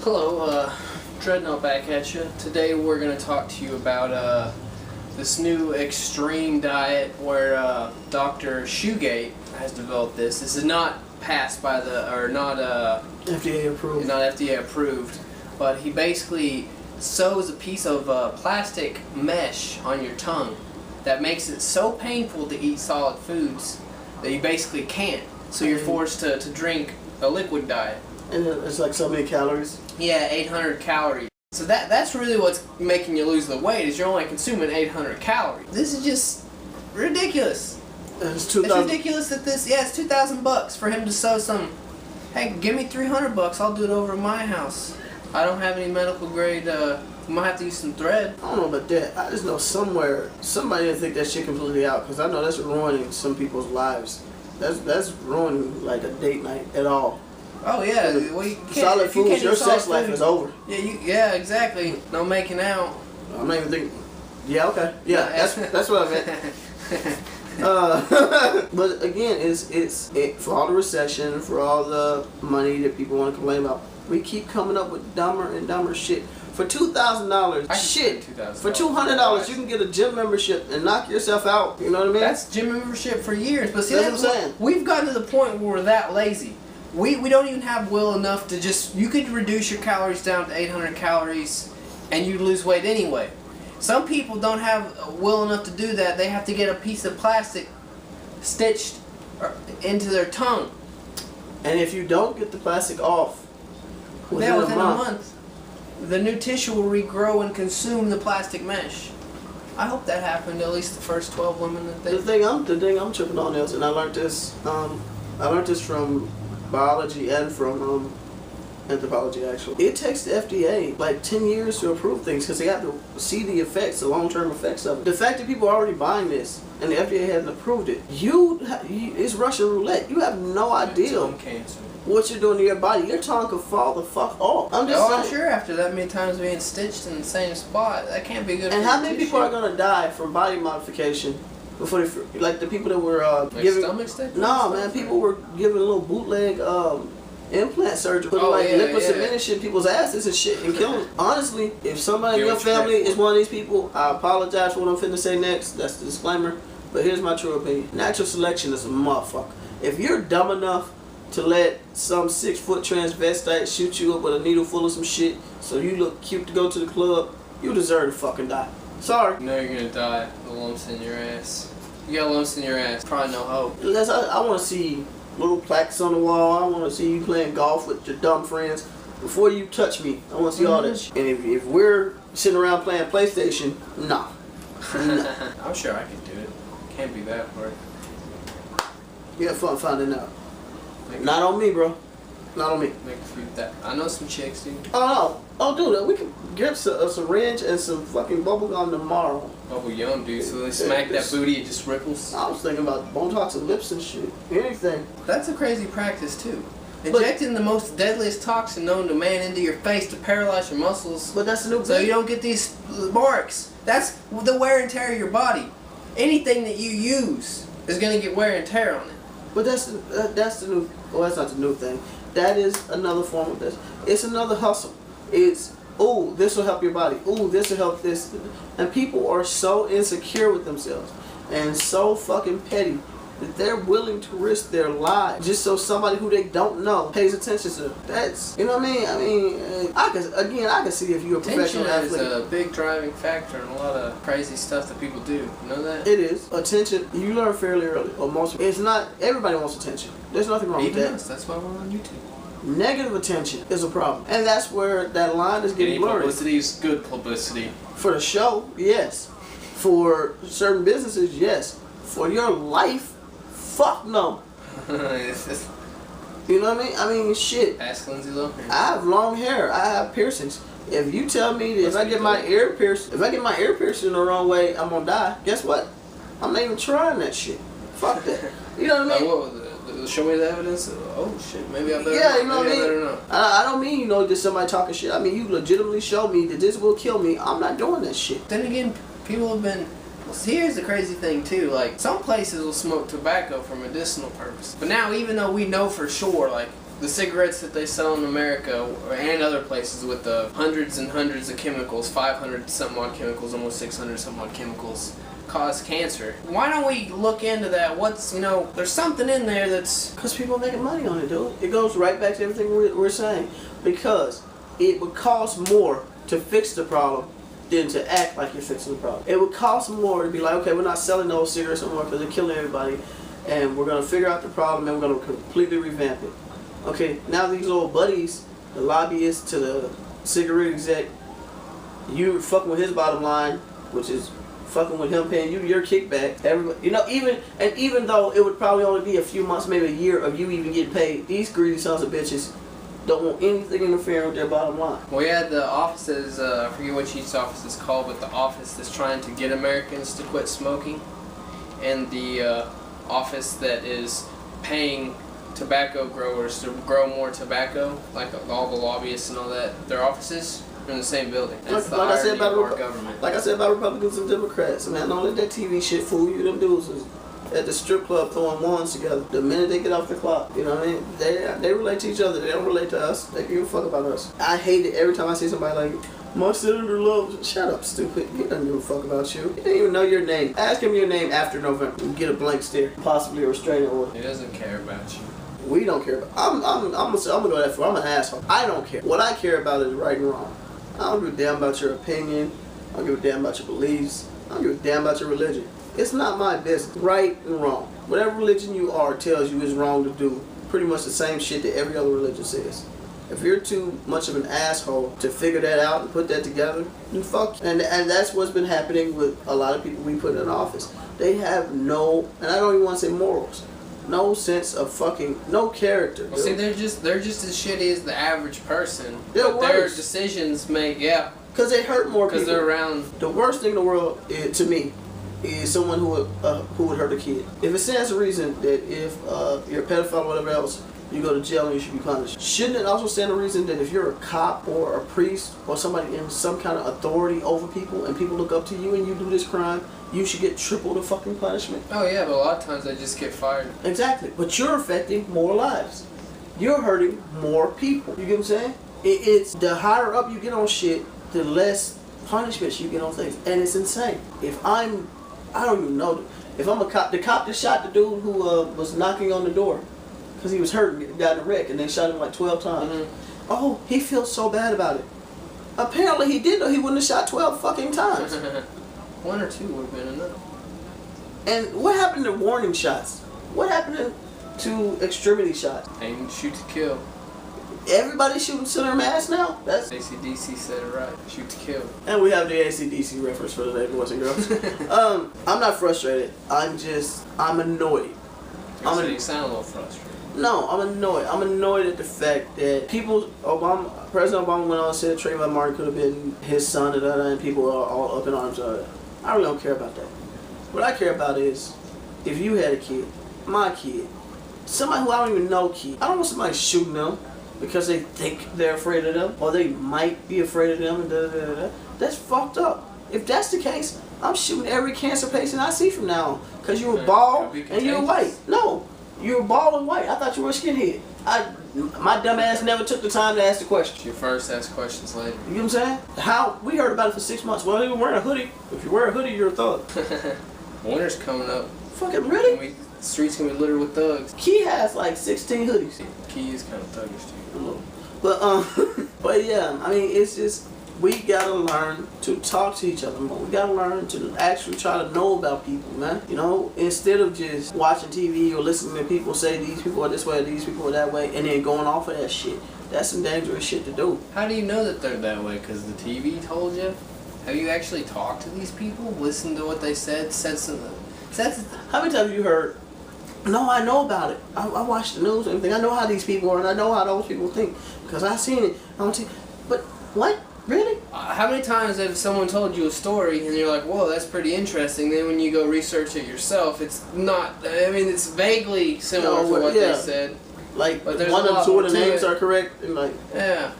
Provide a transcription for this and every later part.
Hello, Dreadnaught back at you. Today we're going to talk to you about this new extreme diet where Dr. Shoegate has developed this. This is not passed by not FDA approved. Not FDA approved, but he basically sews a piece of plastic mesh on your tongue that makes it so painful to eat solid foods that you basically can't. So you're forced to drink a liquid diet. And it's like so many calories? Yeah, 800 calories. So that's really what's making you lose the weight, is you're only consuming 800 calories. This is just ridiculous. It's ridiculous that it's $2,000 for him to sew some. Hey, give me $300, I'll do it over at my house. I don't have any medical grade, you might have to use some thread. I don't know about that. I just know somewhere, somebody didn't think that shit completely out, because I know that's ruining some people's lives. That's ruining like a date night at all. Oh yeah, well, you can't, solid foods, your sex life is over. Yeah, exactly. No making out. I'm not even thinking. Yeah, okay. Yeah, that's what I meant. But again, it's for all the recession, for all the money that people want to complain about. We keep coming up with dumber and dumber shit. For $2,000, shit. For $200, you can get a gym membership and knock yourself out. You know what I mean? That's gym membership for years. But see, that's what I'm saying. We've gotten to the point where we're that lazy. We don't even have will enough to just. You could reduce your calories down to 800 calories, and you'd lose weight anyway. Some people don't have will enough to do that. They have to get a piece of plastic stitched into their tongue. And if you don't get the plastic off within a month, the new tissue will regrow and consume the plastic mesh. I hope that happened to at least the first 12 women that they... The thing I'm tripping on is, and I learned this from biology and from anthropology actually. It takes the FDA like 10 years to approve things because they have to see the effects, the long-term effects of it. The fact that people are already buying this and the FDA hasn't approved it, it's Russian roulette. You have no idea what you're doing to your body. Your tongue could fall the fuck off. I'm sure after that many times being stitched in the same spot, that can't be good. And how many people are gonna die from body modification? Before like the people that were giving stomach stitches? No, man, people were giving little bootleg implant surgery, putting liquids and in people's asses and shit and killing them. Honestly, if somebody in your family is one of these people, I apologize for what I'm finna say next. That's the disclaimer. But here's my true opinion. Natural selection is a motherfucker. If you're dumb enough to let some 6-foot transvestite shoot you up with a needle full of some shit so you look cute to go to the club, you deserve to fucking die. Sorry. You know you're gonna die with lumps in your ass. You got lumps in your ass, probably no hope. I want to see little plaques on the wall. I want to see you playing golf with your dumb friends. Before you touch me, I want to see all that shit. And if we're sitting around playing PlayStation, nah. I'm sure I can do it. Can't be that hard. You have fun finding out. Not on me, bro. Not on me. Make a few that. I know some chicks, dude. Oh, dude, we can get a syringe and some fucking bubble gum tomorrow. Bubble yum, dude. So they smack that booty, it just ripples. I was thinking about Botox and lips and shit. Anything. That's a crazy practice too. Injecting the most deadliest toxin known to man into your face to paralyze your muscles. But that's the new. So you don't get these marks. That's the wear and tear of your body. Anything that you use is gonna get wear and tear on it. But that's the new. Well, that's not the new thing. That is another form of this. It's another hustle. It's, oh, this will help your body. Oh, this will help this. And people are so insecure with themselves and so fucking petty that they're willing to risk their lives just so somebody who they don't know pays attention to them. That's, you know what I mean? I can see if you're a professional athlete. Attention is a big driving factor in a lot of crazy stuff that people do. You know that? It is. Attention, you learn fairly early. Or most, it's not, everybody wants attention. There's nothing wrong with that. Even us, that's why we're on YouTube. Negative attention is a problem. And that's where that line is getting blurred. Publicity is good publicity. For the show, yes. For certain businesses, yes. For your life, fuck no. You know what I mean? I mean, shit. Ask Lindsay Lohan. I have long hair. I have piercings. If you tell me that if I get my ear pierced the wrong way, I'm gonna die. Guess what? I'm not even trying that shit. Fuck that. You know what I mean? Show me the evidence. Oh shit, maybe I better. Yeah, you know what I mean. Know. I don't mean just somebody talking shit. I mean you legitimately show me that this will kill me. I'm not doing that shit. Then again, people have been. Well, here's the crazy thing too. Like some places will smoke tobacco for medicinal purpose. But now, even though we know for sure, like the cigarettes that they sell in America and other places with the hundreds and hundreds of chemicals, 500 some odd chemicals, almost 600 some odd chemicals, cause cancer. Why don't we look into that? What's, there's something in there that's... Because people are making money on it, dude. It goes right back to everything we're saying. Because it would cost more to fix the problem than to act like you're fixing the problem. It would cost more to be like, okay, we're not selling those cigarettes anymore because they're killing everybody, and we're going to figure out the problem and we're going to completely revamp it. Okay, now these old buddies, the lobbyists to the cigarette exec, you fucking with his bottom line, which is fucking with him paying you your kickback. Everybody, even though it would probably only be a few months, maybe a year of you even getting paid, these greedy sons of bitches don't want anything interfering with their bottom line. We had the offices, I forget what each office is called, but the office that's trying to get Americans to quit smoking, and the office that is paying tobacco growers to grow more tobacco, like all the lobbyists and all that. Their offices are in the same building. That's the irony of our government. Like I said about Republicans and Democrats, man, don't let that TV shit fool you. Them dudes is at the strip club throwing wands together. The minute they get off the clock, you know what I mean? They relate to each other. They don't relate to us. They give a fuck about us. I hate it every time I see somebody like, my senator loves... Shut up, stupid. He doesn't give a fuck about you. He didn't even know your name. Ask him your name after November. You get a blank stare. Possibly a restraining order. He doesn't care about you. We don't care about... I'm gonna go that far. I'm an asshole. I don't care. What I care about is right and wrong. I don't give a damn about your opinion. I don't give a damn about your beliefs. I don't give a damn about your religion. It's not my business. Right and wrong. Whatever religion you are tells you is wrong to do pretty much the same shit that every other religion says. If you're too much of an asshole to figure that out and put that together, then fuck you. And that's what's been happening with a lot of people we put in office. They have no, and I don't even want to say morals, no sense of no character. Well, see, they're just as shitty as the average person. They're but their decisions make, because they hurt more people. Because they're around. The worst thing in the world, to me, is someone who would hurt a kid. If it stands to reason that if you're a pedophile or whatever else, you go to jail and you should be punished. Shouldn't it also stand to reason that if you're a cop or a priest or somebody in some kind of authority over people and people look up to you and you do this crime, you should get triple the fucking punishment? Oh yeah, but a lot of times they just get fired. Exactly. But you're affecting more lives. You're hurting more people. You get what I'm saying? It's the higher up you get on shit, the less punishments you get on things. And it's insane. I don't even know. If I'm a cop, the cop that shot the dude who was knocking on the door because he was hurt and got in a wreck, and they shot him like 12 times. Mm-hmm. Oh, he feels so bad about it. Apparently he did, though. He wouldn't have shot 12 fucking times. 1 or 2 would have been enough. And what happened to warning shots? What happened to extremity shots? Aim, shoot to kill. Everybody's shooting center mass now? That's AC/DC said it right. Shoot to kill. And we have the AC/DC reference for today, boys and girls. I'm not frustrated. I'm annoyed. So you sound a little frustrated. No, I'm annoyed. I'm annoyed at the fact that President Obama went on and said Trayvon Martin could have been his son, and people are all up in arms about it. I really don't care about that. What I care about is if you had a kid, my kid, somebody who I don't even know kid, I don't want somebody shooting them because they think they're afraid of them or they might be afraid of them. And That's fucked up. If that's the case, I'm shooting every cancer patient I see from now on because you were bald and you're white. No. You're bald and white. I thought you were a skinhead. My dumb ass never took the time to ask the question. You first ask questions later. You know what I'm saying? We heard about it for 6 months. Well, he was wearing a hoodie. If you wear a hoodie, you're a thug. Winter's coming up. Fucking really? The streets gonna be littered with thugs. Key has like 16 hoodies. Key is kind of thuggish too. But yeah, I mean, it's just, we gotta learn to talk to each other more. We gotta learn to actually try to know about people, man. You know, instead of just watching TV or listening to people say these people are this way, these people are that way, and then going off of that shit. That's some dangerous shit to do. How do you know that they're that way? Because the TV told you? Have you actually talked to these people? Listened to what they said? How many times have you heard, no, I know about it. I watch the news and everything. I know how these people are, and I know how those people think. Because I've seen it. But what? Really? How many times have someone told you a story and you're like, whoa, that's pretty interesting. Then when you go research it yourself, it's not, I mean, it's vaguely similar to what they said. Like, one or two of the names are correct. And like, yeah.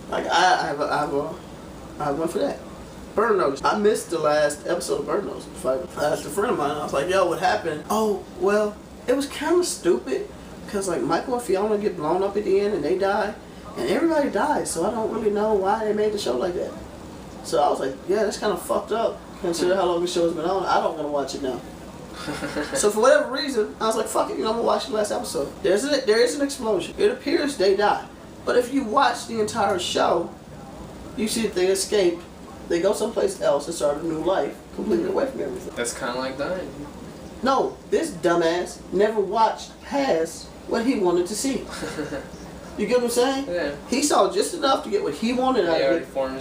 Like, I have one for that. Burn Notice. I missed the last episode of Burn Notice. I asked a friend of mine, I was like, yo, what happened? Oh, well, it was kind of stupid. because like Michael and Fiona get blown up at the end and they die, and everybody dies. So I don't really know why they made the show like that. So I was like, yeah, that's kind of fucked up. Consider how long the show's been on. I don't want to watch it now. So for whatever reason, I was like, fuck it, I'm gonna watch the last episode. There is an explosion. It appears they die. But if you watch the entire show, you see that they escape, they go someplace else and start a new life, completely away from everything. That's kind of like dying. No, this dumbass never watched past what he wanted to see. You get what I'm saying? Yeah. He saw just enough to get what he wanted out of it. Formed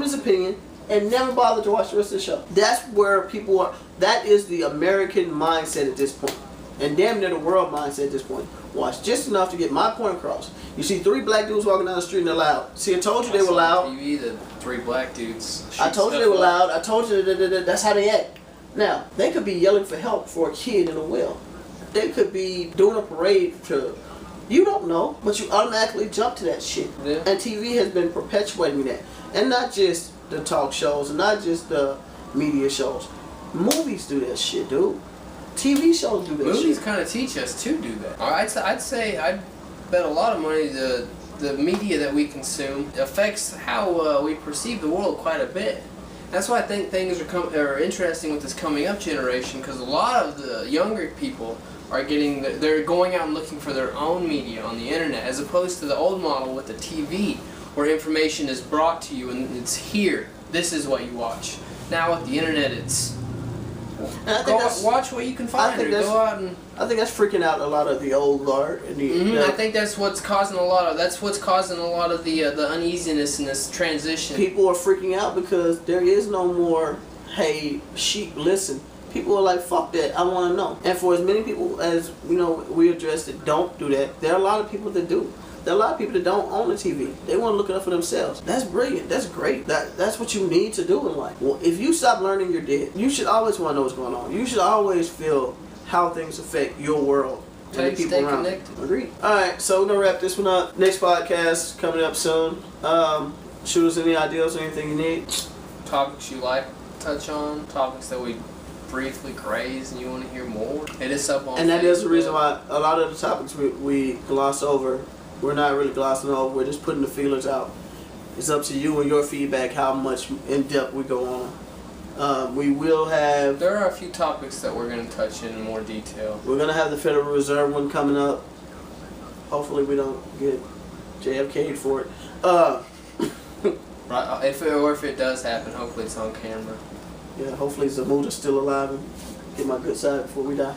his opinion. And never bothered to watch the rest of the show. That's where people are. That is the American mindset at this point. And damn near the world mindset at this point. Watch just enough to get my point across. You see 3 black dudes walking down the street and they're loud. See, I told you they were loud. On TV, the 3 black dudes. I told you they were loud. I told you that's how they act. Now, they could be yelling for help for a kid in a wheel. They could be doing a parade to... You don't know, but you automatically jump to that shit. Yeah. And TV has been perpetuating that. And not just the talk shows, and not just the media shows. Movies do that shit, dude. TV shows do that shit. Movies kind of teach us to do that. I'd bet a lot of money the media that we consume affects how we perceive the world quite a bit. That's why I think things are interesting with this coming up generation, because a lot of the younger people are they're going out and looking for their own media on the internet, as opposed to the old model with the TV, where information is brought to you and it's here. This is what you watch. Now with the internet, it's watch what you can find, or go out and. I think that's freaking out a lot of the old guard. And I think that's what's causing a lot of the uneasiness in this transition. People are freaking out because there is no more, hey, sheep, listen. People are like, fuck that, I want to know. And for as many people as we address that don't do that, there are a lot of people that do. There are a lot of people that don't own a TV. They want to look it up for themselves. That's brilliant. That's great. That's what you need to do in life. Well, if you stop learning, you're dead. You should always want to know what's going on. You should always feel how things affect your world and the people around. Connected. Agreed. All right, so we're gonna wrap this one up. Next podcast coming up soon. Shoot us any ideas or anything you need. Topics you like to touch on. Topics that we briefly graze and you want to hear more. Hit us up on. And that is the reason why a lot of the topics we gloss over. We're not really glossing over. We're just putting the feelers out. It's up to you and your feedback how much in depth we go on. We will have. There are a few topics that we're going to touch in more detail. We're going to have the Federal Reserve one coming up. Hopefully we don't get JFK'd for it. Right, if it does happen, hopefully it's on camera. Yeah, hopefully Zamuda's still alive and get my good side before we die.